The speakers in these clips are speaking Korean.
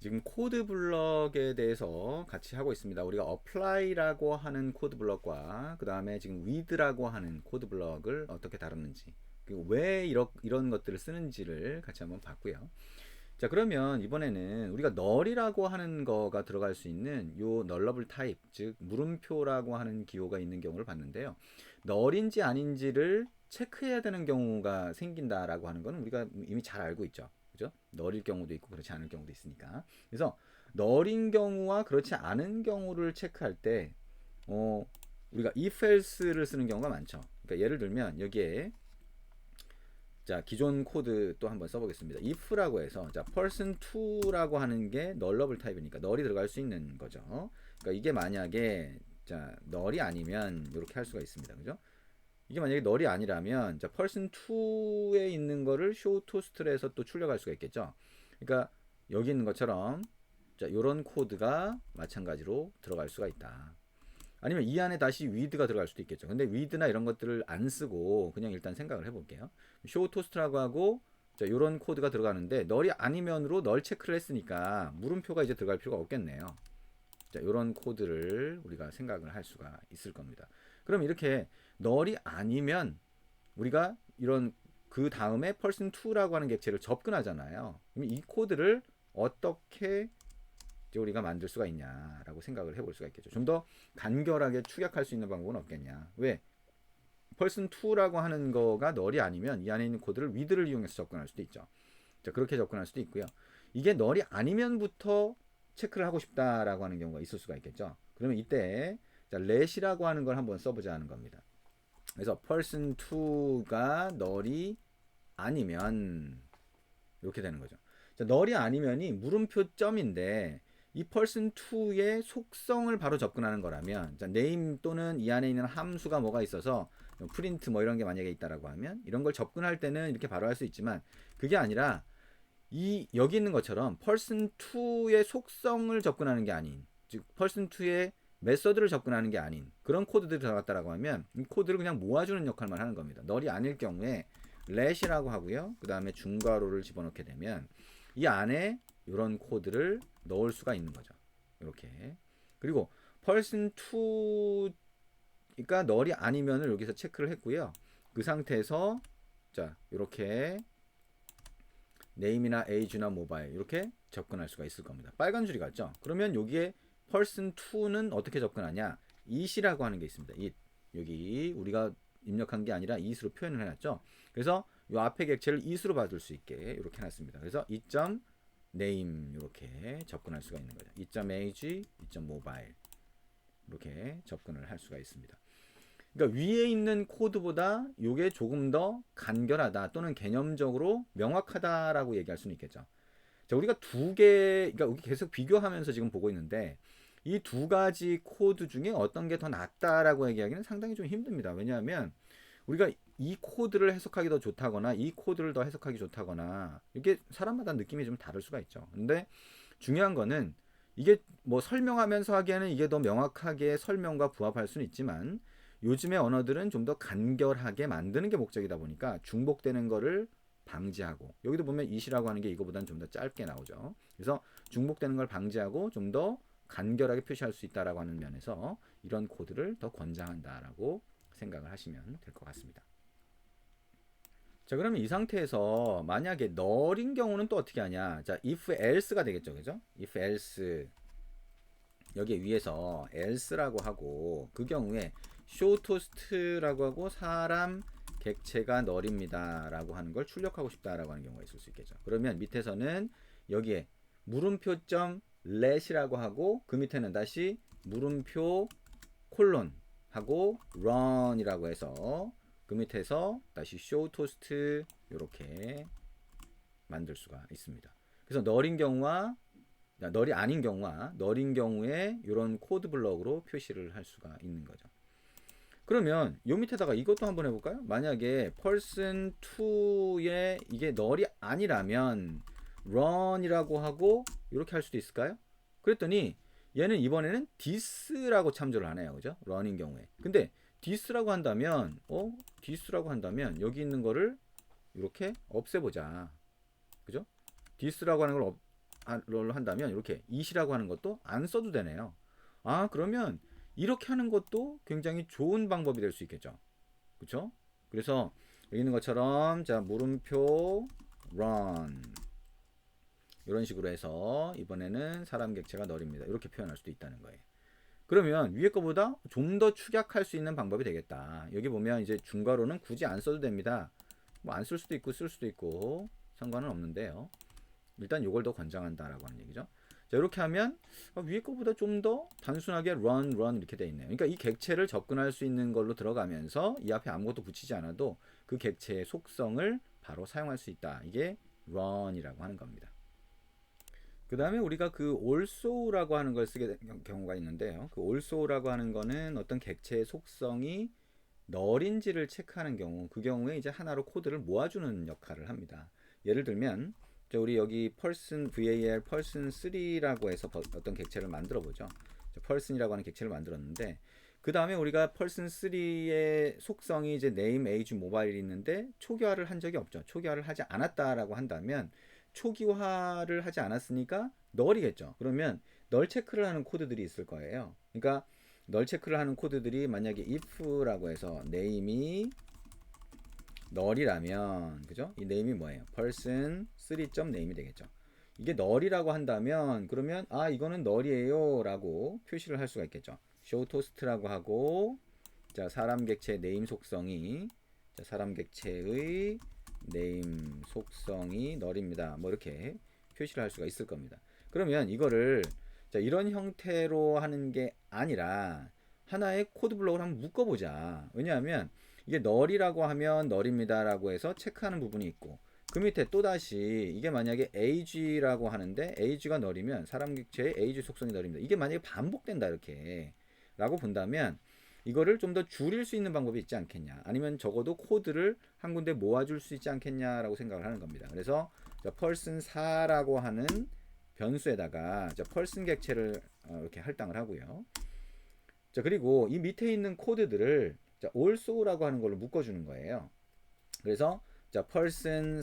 지금 코드 블럭에 대해서 같이 하고 있습니다. 우리가 apply라고 하는 코드 블럭과 그 다음에 지금 with라고 하는 코드 블럭을 어떻게 다루는지, 그리고 왜 이런 것들을 쓰는지를 같이 한번 봤고요. 자, 그러면 이번에는 우리가 null이라고 하는 거가 들어갈 수 있는 요 nullable type, 즉 물음표라고 하는 기호가 있는 경우를 봤는데요. null인지 아닌지를 체크해야 되는 경우가 생긴다라고 하는 거는 우리가 이미 잘 알고 있죠. 그죠? null일 경우도 있고 그렇지 않을 경우도 있으니까. 그래서 null인 경우와 그렇지 않은 경우를 체크할 때 우리가 if else를 쓰는 경우가 많죠. 그러니까 예를 들면 여기에 자, 기존 코드 또 한번 써보겠습니다. if라고 해서 자, person2라고 하는 게 nullable 타입이니까 null이 들어갈 수 있는 거죠. 그러니까 이게 만약에 자, null이 아니면 이렇게 할 수가 있습니다. 그죠? 이게 만약에 null이 아니라면 자, person2에 있는 거를 show toast에서 또 출력할 수가 있겠죠. 그러니까 여기 있는 것처럼 자, 이런 코드가 마찬가지로 들어갈 수가 있다. 아니면 이 안에 다시 with가 들어갈 수도 있겠죠. 근데 with나 이런 것들을 안 쓰고 그냥 일단 생각을 해볼게요. show toast라고 하고 자, 이런 코드가 들어가는데 널이 아니면으로 널 체크를 했으니까 물음표가 이제 들어갈 필요가 없겠네요. 자, 이런 코드를 우리가 생각을 할 수가 있을 겁니다. 그럼 이렇게 널이 아니면 우리가 이런 그 다음에 person2라고 하는 객체를 접근하잖아요. 그럼 이 코드를 어떻게 우리가 만들 수가 있냐라고 생각을 해볼 수가 있겠죠. 좀 더 간결하게 축약할 수 있는 방법은 없겠냐. 왜? person2라고 하는 거가 널이 아니면 이 안에 있는 코드를 with를 이용해서 접근할 수도 있죠. 자, 그렇게 접근할 수도 있고요. 이게 널이 아니면부터 체크를 하고 싶다라고 하는 경우가 있을 수가 있겠죠. 그러면 이때 자, let이라고 하는 걸 한번 써보자 하는 겁니다. 그래서 person2가 널이 아니면 이렇게 되는 거죠. 자, 널이 아니면이 물음표 점인데 이 person2의 속성을 바로 접근하는 거라면 자, name 또는 이 안에 있는 함수가 뭐가 있어서 print 뭐 이런 게 만약에 있다라고 하면 이런 걸 접근할 때는 이렇게 바로 할 수 있지만 그게 아니라 이 여기 있는 것처럼 person2의 속성을 접근하는 게 아닌 즉 person2의 메서드를 접근하는 게 아닌 그런 코드들이 들어갔다라고 하면 이 코드를 그냥 모아주는 역할만 하는 겁니다. 널이 아닐 경우에 let이라고 하고요. 그 다음에 중괄호를 집어넣게 되면 이 안에 이런 코드를 넣을 수가 있는 거죠. 이렇게. 그리고 person2가 널이 아니면을 여기서 체크를 했고요. 그 상태에서 자 이렇게 name이나 age나 mobile 이렇게 접근할 수가 있을 겁니다. 빨간 줄이 같죠? 그러면 여기에 person2는 어떻게 접근하냐? it이라고 하는 게 있습니다. it. 여기 우리가 입력한 게 아니라 it으로 표현을 해놨죠. 그래서 이 앞에 객체를 it으로 받을 수 있게 이렇게 해놨습니다. 그래서 it.name 이렇게 접근할 수가 있는 거죠. it.age, it.mobile 이렇게 접근을 할 수가 있습니다. 그러니까 위에 있는 코드보다 이게 조금 더 간결하다 또는 개념적으로 명확하다라고 얘기할 수는 있겠죠. 자, 우리가 두 개, 그러니까 우리 계속 비교하면서 지금 보고 있는데 이 두 가지 코드 중에 어떤 게 더 낫다라고 얘기하기는 상당히 좀 힘듭니다. 왜냐하면 우리가 이 코드를 해석하기 더 좋다거나 이 코드를 더 해석하기 좋다거나 이게 사람마다 느낌이 좀 다를 수가 있죠. 근데 중요한 거는 이게 뭐 설명하면서 하기에는 이게 더 명확하게 설명과 부합할 수는 있지만 요즘의 언어들은 좀 더 간결하게 만드는 게 목적이다 보니까 중복되는 거를 방지하고 여기도 보면 it이라고 하는 게 이거보다는 좀 더 짧게 나오죠. 그래서 중복되는 걸 방지하고 좀 더 간결하게 표시할 수 있다라고 하는 면에서 이런 코드를 더 권장한다라고 생각을 하시면 될 것 같습니다. 자, 그러면 이 상태에서 만약에 널인 경우는 또 어떻게 하냐? 자, if else가 되겠죠. 그죠? if else 여기 위에서 else라고 하고 그 경우에 show toast라고 하고 사람 객체가 널입니다라고 하는 걸 출력하고 싶다라고 하는 경우가 있을 수 있겠죠. 그러면 밑에서는 여기에 물음표점 let이라고 하고 그 밑에는 다시 물음표 콜론 하고 run이라고 해서 그 밑에서 다시 show toast 이렇게 만들 수가 있습니다. 그래서 널인 경우와 널이 아닌 경우와 널인 경우에 이런 코드 블럭으로 표시를 할 수가 있는 거죠. 그러면 요 밑에다가 이것도 한번 해볼까요? 만약에 person2에 이게 널이 아니라면 run이라고 하고 이렇게 할 수도 있을까요? 그랬더니 얘는 이번에는 this라고 참조를 하네요. 그죠? run인 경우에. 근데 this라고 한다면 this라고 한다면 여기 있는 거를 이렇게 없애보자. 그죠? this라고 하는 걸 를 한다면 이렇게 it이라고 하는 것도 안 써도 되네요. 아, 그러면 이렇게 하는 것도 굉장히 좋은 방법이 될 수 있겠죠. 그렇죠? 그래서 여기 있는 것처럼 자, 물음표 run 이런 식으로 해서 이번에는 사람 객체가 널입니다. 이렇게 표현할 수도 있다는 거예요. 그러면 위에 거보다 좀 더 축약할 수 있는 방법이 되겠다. 여기 보면 이제 중괄호는 굳이 안 써도 됩니다. 뭐 안 쓸 수도 있고 쓸 수도 있고 상관은 없는데요. 일단 이걸 더 권장한다라고 하는 얘기죠. 자, 이렇게 하면 위에 거보다 좀 더 단순하게 run 이렇게 돼 있네요. 그러니까 이 객체를 접근할 수 있는 걸로 들어가면서 이 앞에 아무것도 붙이지 않아도 그 객체의 속성을 바로 사용할 수 있다. 이게 run이라고 하는 겁니다. 그 다음에 우리가 그 also라고 하는 걸 쓰게 된 경우가 있는데요. 그 also라고 하는 거는 어떤 객체의 속성이 널인지를 체크하는 경우, 그 경우에 이제 하나로 코드를 모아주는 역할을 합니다. 예를 들면 우리 여기 person var person 3라고 해서 어떤 객체를 만들어 보죠. person이라고 하는 객체를 만들었는데 그 다음에 우리가 person 3의 속성이 이제 name, age, mobile이 있는데 초기화를 한 적이 없죠. 초기화를 하지 않았다라고 한다면 초기화를 하지 않았으니까 널이겠죠. 그러면 널 체크를 하는 코드들이 있을 거예요. 그러니까 널 체크를 하는 코드들이 만약에 if라고 해서 name이 널이라면 그죠? 이 name이 뭐예요? person 3.name이 되겠죠. 이게 널이라고 한다면 그러면 아 이거는 널이에요 라고 표시를 할 수가 있겠죠. show toast라고 하고 자 사람 객체 name 속성이 자 사람 객체의 name 속성이 널입니다. 뭐 이렇게 표시를 할 수가 있을 겁니다. 그러면 이거를 자 이런 형태로 하는 게 아니라 하나의 코드 블록을 한번 묶어보자. 왜냐하면 이게 널이라고 하면 널입니다라고 해서 체크하는 부분이 있고 그 밑에 또다시 이게 만약에 age라고 하는데 age가 널이면 사람 객체의 age 속성이 널입니다. 이게 만약에 반복된다 이렇게 라고 본다면 이거를 좀 더 줄일 수 있는 방법이 있지 않겠냐 아니면 적어도 코드를 한 군데 모아줄 수 있지 않겠냐라고 생각을 하는 겁니다. 그래서 person 4라고 하는 변수에다가 person 객체를 이렇게 할당을 하고요. 자 그리고 이 밑에 있는 코드들을 자, also라고 하는 걸로 묶어주는 거예요. 그래서 자 person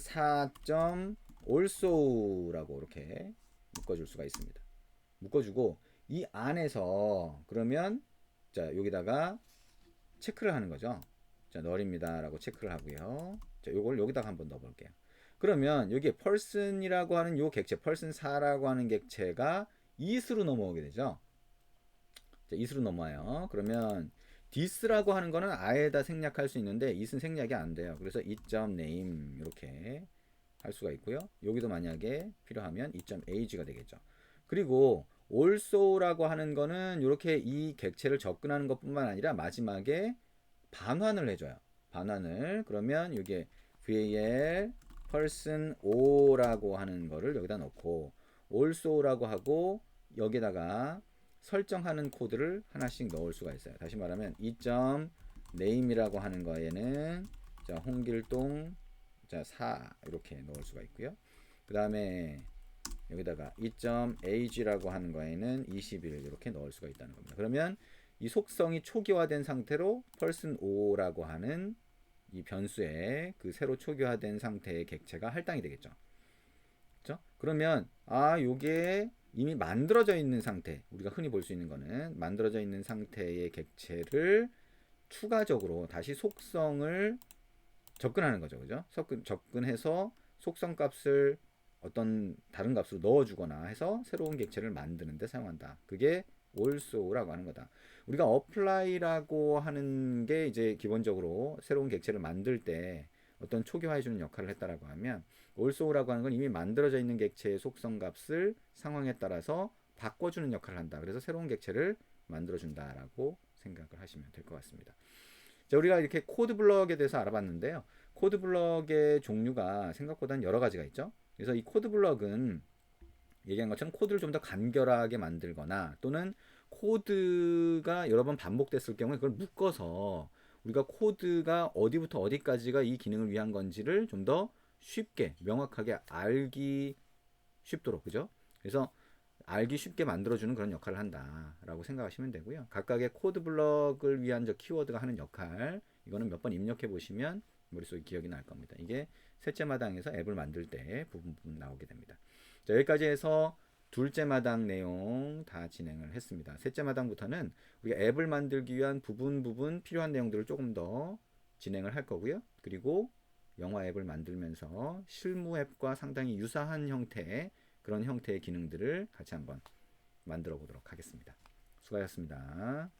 4.also라고 이렇게 묶어줄 수가 있습니다. 묶어주고 이 안에서 그러면 자 여기다가 체크를 하는 거죠. 자 널입니다라고 체크를 하고요. 자 요걸 여기다가 한번 넣어볼게요. 그러면 여기에 person이라고 하는 요 객체 person 4라고 하는 객체가 it으로 넘어오게 되죠. 자, it으로 넘어와요. 그러면 this라고 하는 거는 아예다 생략할 수 있는데 it은 생략이 안 돼요. 그래서 it.name 이렇게 할 수가 있고요. 여기도 만약에 필요하면 it.age가 되겠죠. 그리고 also라고 하는 거는 이렇게 이 객체를 접근하는 것뿐만 아니라 마지막에 반환을 해줘요. 반환을 그러면 이게 var person 5라고 하는 거를 여기다 넣고 also라고 하고 여기다가 설정하는 코드를 하나씩 넣을 수가 있어요. 다시 말하면 이.name이라고 하는 거에는 자 홍길동 자 4 이렇게 넣을 수가 있고요. 그 다음에 여기다가 이.age라고 하는 거에는 21 이렇게 넣을 수가 있다는 겁니다. 그러면 이 속성이 초기화된 상태로 person 5라고 하는 이 변수에 그 새로 초기화된 상태의 객체가 할당이 되겠죠. 그렇죠? 그러면 아 요게 이미 만들어져 있는 상태 우리가 흔히 볼 수 있는 거는 만들어져 있는 상태의 객체를 추가적으로 다시 속성을 접근하는 거죠. 그죠? 접근해서 속성 값을 어떤 다른 값으로 넣어주거나 해서 새로운 객체를 만드는 데 사용한다. 그게 also라고 하는 거다. 우리가 apply라고 하는 게 이제 기본적으로 새로운 객체를 만들 때 어떤 초기화해주는 역할을 했다라고 하면 also라고 하는 건 이미 만들어져 있는 객체의 속성 값을 상황에 따라서 바꿔주는 역할을 한다. 그래서 새로운 객체를 만들어준다라고 생각을 하시면 될 것 같습니다. 자, 우리가 이렇게 코드 블럭에 대해서 알아봤는데요. 코드 블럭의 종류가 생각보다 여러 가지가 있죠. 그래서 이 코드 블럭은 얘기한 것처럼 코드를 좀 더 간결하게 만들거나 또는 코드가 여러 번 반복됐을 경우에 그걸 묶어서 우리가 코드가 어디부터 어디까지가 이 기능을 위한 건지를 좀 더 쉽게 명확하게 알기 쉽도록 그죠? 그래서 알기 쉽게 만들어주는 그런 역할을 한다라고 생각하시면 되고요. 각각의 코드 블럭을 위한 저 키워드가 하는 역할 이거는 몇 번 입력해 보시면 머릿속에 기억이 날 겁니다. 이게 셋째 마당에서 앱을 만들 때 부분 나오게 됩니다. 자, 여기까지 해서 둘째 마당 내용 다 진행을 했습니다. 셋째 마당부터는 우리가 앱을 만들기 위한 부분 필요한 내용들을 조금 더 진행을 할 거고요. 그리고 영화 앱을 만들면서 실무 앱과 상당히 유사한 형태의 그런 형태의 기능들을 같이 한번 만들어 보도록 하겠습니다. 수고하셨습니다.